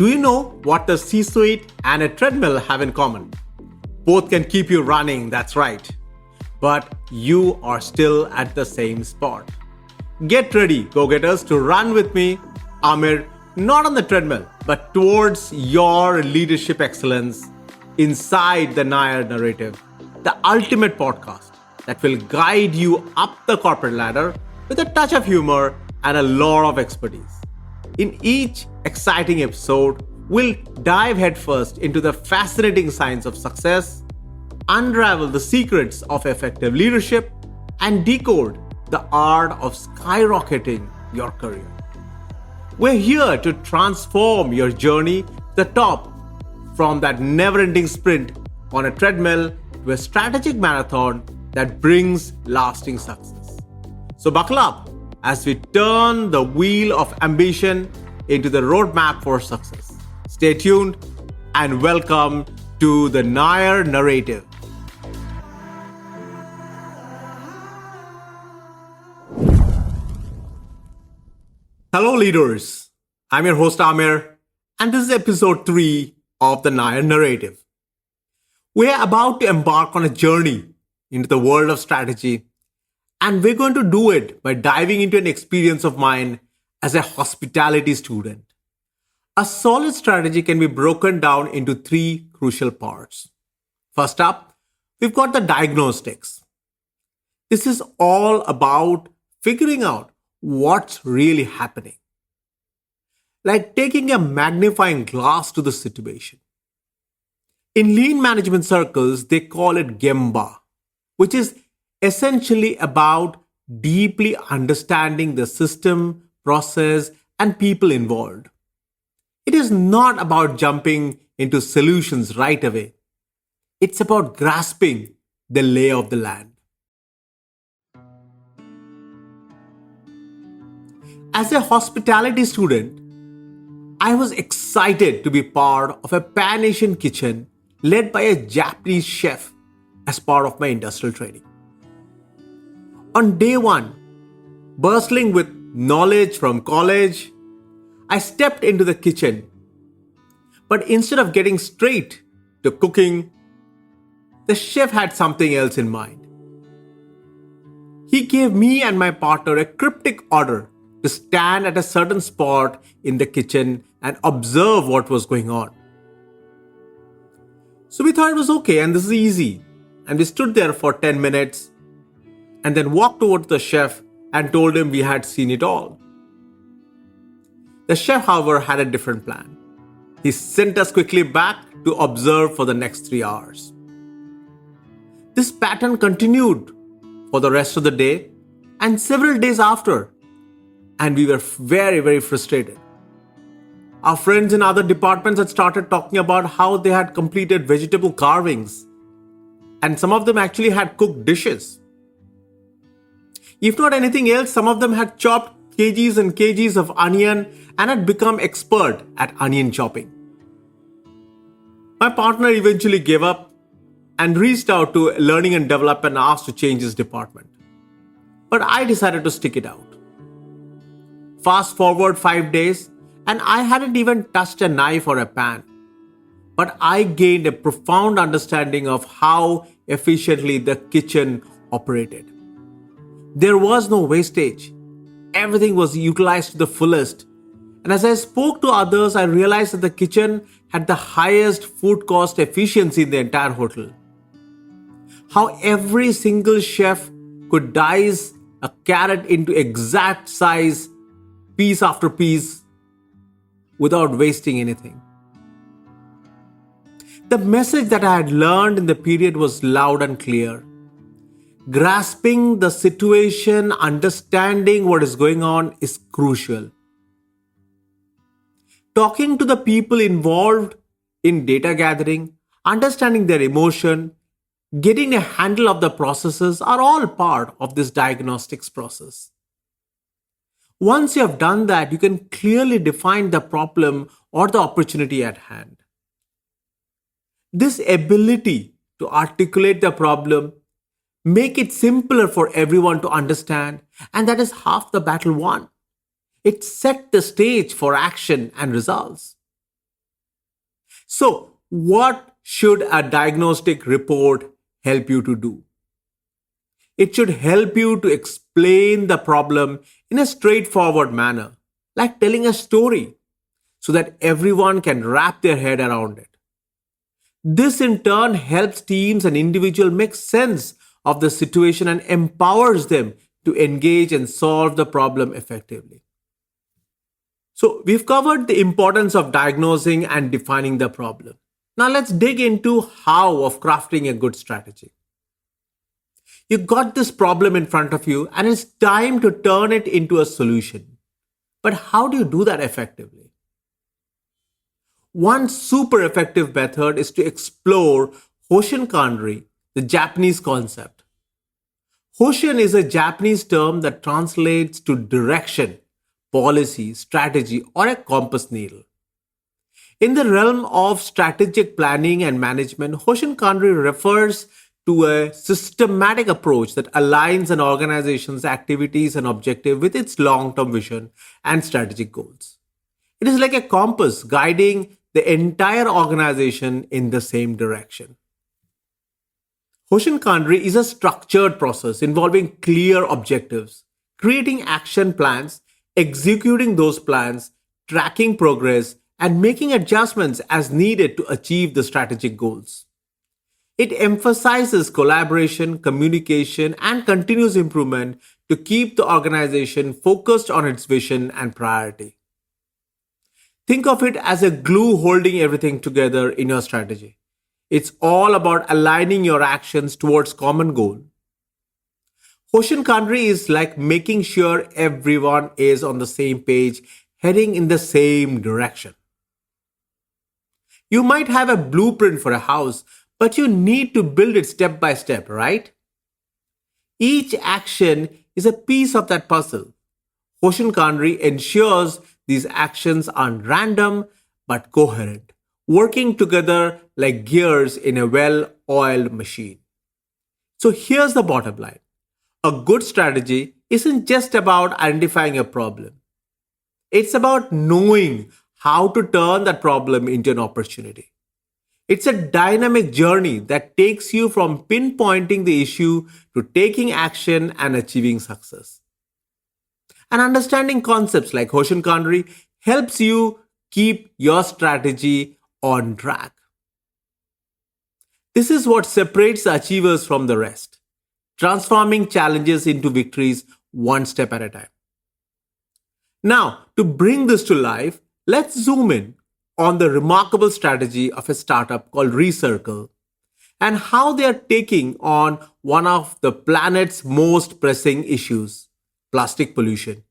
Do you know what a C-suite and a treadmill have in common? Both can keep you running, that's right. But you are still at the same spot. Get ready, go-getters, to run with me, Amir, not on the treadmill, but towards your leadership excellence inside the Nair narrative, the ultimate podcast that will guide you up the corporate ladder with a touch of humor and a lot of expertise. In each exciting episode, we'll dive headfirst into the fascinating science of success, unravel the secrets of effective leadership, and decode the art of skyrocketing your career. We're here to transform your journey to the top from that never-ending sprint on a treadmill to a strategic marathon that brings lasting success. So buckle up as we turn the wheel of ambition into the roadmap for success. Stay tuned and welcome to the Nair narrative. Hello leaders, I'm your host Amir, and this is episode 3 of the Nair narrative. We're about to embark on a journey into the world of strategy, and we're going to do it by diving into an experience of mine as a hospitality student. A solid strategy can be broken down into 3 crucial parts. First up, we've got the diagnostics. This is all about figuring out what's really happening. Like taking a magnifying glass to the situation. In lean management circles, they call it Gemba, which is essentially about deeply understanding the system, process, and people involved. It is not about jumping into solutions right away. It's about grasping the lay of the land. As a hospitality student, I was excited to be part of a pan-Asian kitchen led by a Japanese chef as part of my industrial training. On day 1, bustling with knowledge from college, I stepped into the kitchen. But instead of getting straight to cooking, the chef had something else in mind. He gave me and my partner a cryptic order to stand at a certain spot in the kitchen and observe what was going on. So we thought it was okay and this is easy. And we stood there for 10 minutes and then walked over to the chef and told him we had seen it all. The chef, however, had a different plan. He sent us quickly back to observe for the next 3 hours. This pattern continued for the rest of the day and several days after. And we were very, very frustrated. Our friends in other departments had started talking about how they had completed vegetable carvings. And some of them actually had cooked dishes. If not anything else, some of them had chopped kgs and kgs of onion and had become expert at onion chopping. My partner eventually gave up and reached out to learning and development and asked to change his department. But I decided to stick it out. Fast forward 5 days, and I hadn't even touched a knife or a pan. But I gained a profound understanding of how efficiently the kitchen operated. There was no wastage. Everything was utilized to the fullest. And as I spoke to others, I realized that the kitchen had the highest food cost efficiency in the entire hotel. How every single chef could dice a carrot into exact size, piece after piece, without wasting anything. The message that I had learned in the period was loud and clear. Grasping the situation, understanding what is going on is crucial. Talking to the people involved in data gathering, understanding their emotion, getting a handle of the processes are all part of this diagnostics process. Once you have done that, you can clearly define the problem or the opportunity at hand. This ability to articulate the problem, make it simpler for everyone to understand, and that is half the battle won. It set the stage for action and results. So, what should a diagnostic report help you to do? It should help you to explain the problem in a straightforward manner, like telling a story, so that everyone can wrap their head around it. This in turn helps teams and individuals make sense of the situation and empowers them to engage and solve the problem effectively. So, we've covered the importance of diagnosing and defining the problem. Now, let's dig into how of crafting a good strategy. You got this problem in front of you and it's time to turn it into a solution. But how do you do that effectively? One super effective method is to explore Hoshien-Kandri, the Japanese concept. Hoshin is a Japanese term that translates to direction, policy, strategy, or a compass needle. In the realm of strategic planning and management, Hoshien-Kandri refers to a systematic approach that aligns an organization's activities and objective with its long-term vision and strategic goals. It is like a compass guiding the entire organization in the same direction. Hoshien-Kandri is a structured process involving clear objectives, creating action plans, executing those plans, tracking progress, and making adjustments as needed to achieve the strategic goals. It emphasizes collaboration, communication, and continuous improvement to keep the organization focused on its vision and priority. Think of it as a glue holding everything together in your strategy. It's all about aligning your actions towards common goal. Hoshien-Kandri is like making sure everyone is on the same page, heading in the same direction. You might have a blueprint for a house, but you need to build it step by step, right? Each action is a piece of that puzzle. Hoshien-Kandri ensures these actions aren't random but coherent, working together like gears in a well-oiled machine. So here's the bottom line. A good strategy isn't just about identifying a problem. It's about knowing how to turn that problem into an opportunity. It's a dynamic journey that takes you from pinpointing the issue to taking action and achieving success. And understanding concepts like Hoshien-Kandri helps you keep your strategy on track. This is what separates the achievers from the rest, transforming challenges into victories one step at a time. Now, to bring this to life, let's zoom in on the remarkable strategy of a startup called ReCircle and how they are taking on one of the planet's most pressing issues, plastic pollution.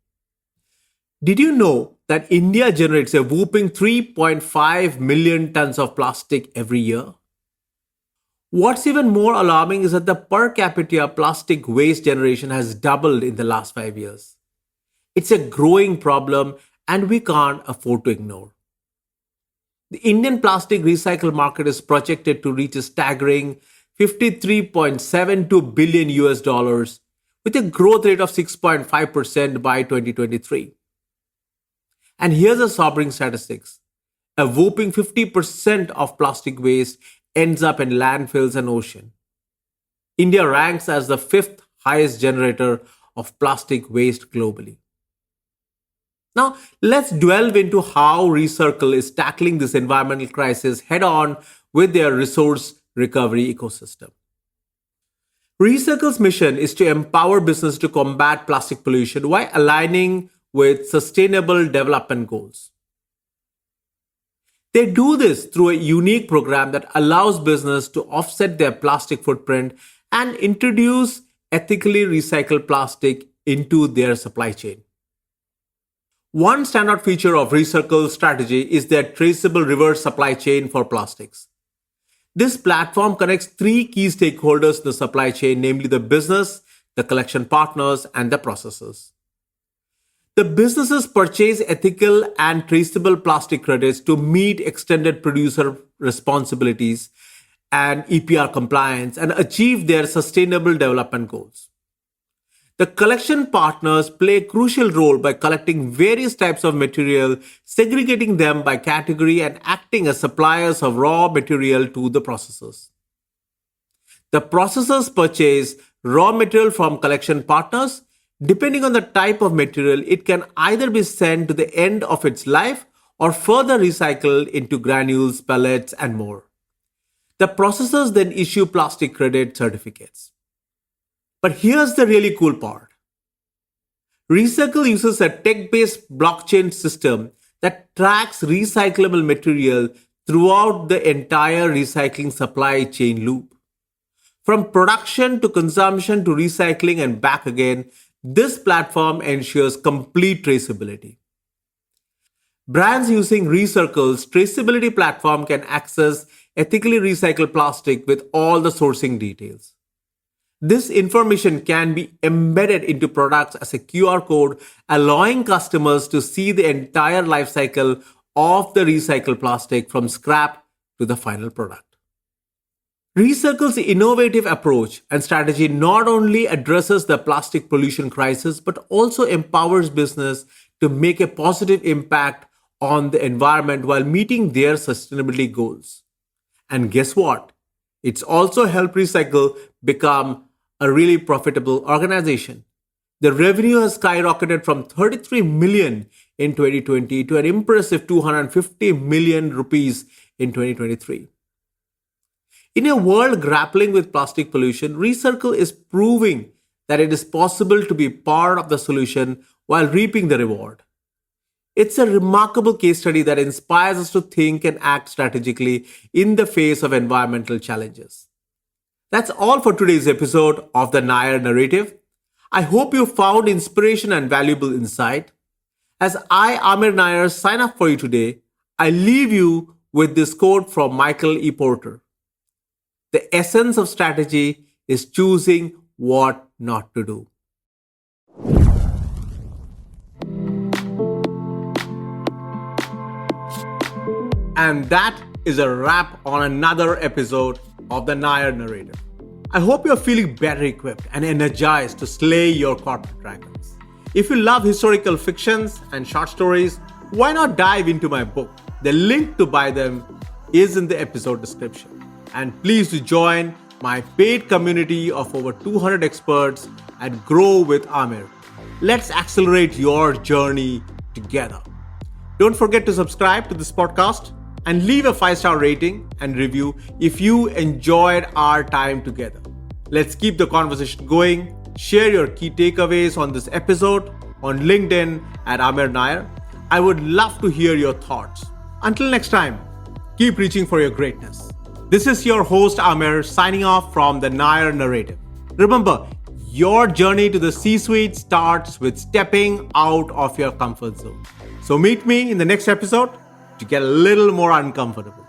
Did you know that India generates a whopping 3.5 million tons of plastic every year? What's even more alarming is that the per capita plastic waste generation has doubled in the last 5 years. It's a growing problem and we can't afford to ignore. The Indian plastic recycle market is projected to reach a staggering 53.72 billion US dollars with a growth rate of 6.5% by 2023. And here's a sobering statistics. A whopping 50% of plastic waste ends up in landfills and ocean. India ranks as the fifth highest generator of plastic waste globally. Now, let's delve into how ReCircle is tackling this environmental crisis head on with their resource recovery ecosystem. ReCircle's mission is to empower business to combat plastic pollution while aligning with sustainable development goals. They do this through a unique program that allows business to offset their plastic footprint and introduce ethically recycled plastic into their supply chain. One standout feature of ReCircle's strategy is their traceable reverse supply chain for plastics. This platform connects three key stakeholders in the supply chain, namely the business, the collection partners, and the processors. The businesses purchase ethical and traceable plastic credits to meet extended producer responsibilities and EPR compliance and achieve their sustainable development goals. The collection partners play a crucial role by collecting various types of material, segregating them by category, and acting as suppliers of raw material to the processors. The processors purchase raw material from collection partners. Depending on the type of material, it can either be sent to the end of its life or further recycled into granules, pellets, and more. The processors then issue plastic credit certificates. But here's the really cool part. ReCircle uses a tech-based blockchain system that tracks recyclable material throughout the entire recycling supply chain loop. From production to consumption to recycling and back again, this platform ensures complete traceability. Brands using ReCircle's traceability platform can access ethically recycled plastic with all the sourcing details. This information can be embedded into products as a QR code, allowing customers to see the entire life cycle of the recycled plastic from scrap to the final product. ReCircle's innovative approach and strategy not only addresses the plastic pollution crisis, but also empowers business to make a positive impact on the environment while meeting their sustainability goals. And guess what? It's also helped ReCircle become a really profitable organization. The revenue has skyrocketed from 33 million in 2020 to an impressive 250 million rupees in 2023. In a world grappling with plastic pollution, ReCircle is proving that it is possible to be part of the solution while reaping the reward. It's a remarkable case study that inspires us to think and act strategically in the face of environmental challenges. That's all for today's episode of the Nair Narrative. I hope you found inspiration and valuable insight. As I, Amir Nair, sign off for you today, I leave you with this quote from Michael E. Porter. The essence of strategy is choosing what not to do. And that is a wrap on another episode of the Nair Narrative. I hope you're feeling better equipped and energized to slay your corporate dragons. If you love historical fictions and short stories, why not dive into my book? The link to buy them is in the episode description. And please do join my paid community of over 200 experts and grow with Amir. Let's accelerate your journey together. Don't forget to subscribe to this podcast and leave a 5-star rating and review if you enjoyed our time together. Let's keep the conversation going. Share your key takeaways on this episode on LinkedIn at Amir Nair. I would love to hear your thoughts. Until next time, keep reaching for your greatness. This is your host Amir signing off from the Nair Narrative. Remember, your journey to the C-suite starts with stepping out of your comfort zone. So meet me in the next episode to get a little more uncomfortable.